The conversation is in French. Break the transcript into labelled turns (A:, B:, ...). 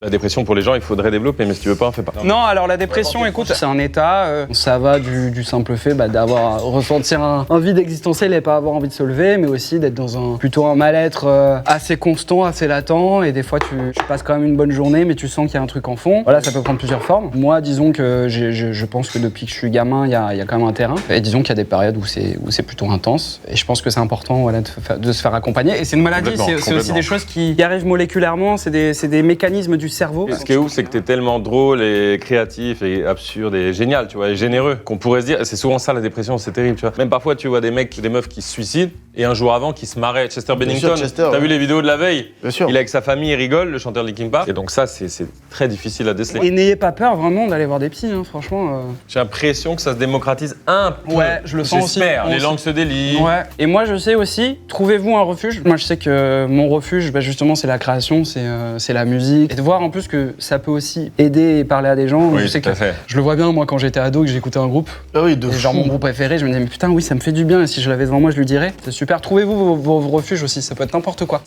A: La dépression pour les gens, il faudrait développer, mais si tu veux pas, on fait pas.
B: Non, alors la dépression, écoute, c'est un état. Ça va du simple fait d'avoir ressentir un vide existentiel et pas avoir envie de se lever, mais aussi d'être dans plutôt un mal-être assez constant, assez latent. Et des fois, tu passes quand même une bonne journée, mais tu sens qu'il y a un truc en fond. Voilà, ça peut prendre plusieurs formes. Moi, disons que je pense que depuis que je suis gamin, il y a quand même un terrain. Et disons qu'il y a des périodes où c'est plutôt intense. Et je pense que c'est important, voilà, de se faire accompagner. Et c'est une maladie, c'est aussi des choses qui arrivent moléculairement. C'est des mécanismes du cerveau.
A: Et ce qui est ouf, c'est que t'es tellement drôle et créatif et absurde et génial, tu vois, et généreux, qu'on pourrait se dire, c'est souvent ça la dépression, c'est terrible, tu vois. Même parfois, tu vois des mecs, des meufs qui se suicident et un jour avant qui se marraient. Chester Bennington, t'as vu les vidéos de la veille?
C: Bien sûr.
A: Il est avec sa famille, il rigole, le chanteur de Linkin Park. Et donc ça, c'est très difficile à déceler.
B: Et n'ayez pas peur vraiment d'aller voir des psys, hein, franchement.
A: J'ai l'impression que ça se démocratise un peu.
B: Ouais, je le sens aussi.
A: J'espère, les langues se délient.
B: Ouais. Et moi, je sais aussi, trouvez-vous un refuge. Moi, je sais que mon refuge, justement, c'est la création, c'est la musique. Et de voir en plus que ça peut aussi aider et parler à des gens.
A: Oui,
B: je sais
A: tout à
B: que
A: fait.
B: je le vois bien, moi, quand j'étais ado, que j'écoutais un groupe.
C: Ah oui, de
B: Et genre
C: fou.
B: mon groupe préféré, je me disais, mais putain, oui, ça me fait du bien. Et si je l'avais devant moi, je lui dirais. C'est super. Trouvez-vous vos refuges aussi, ça peut être n'importe quoi.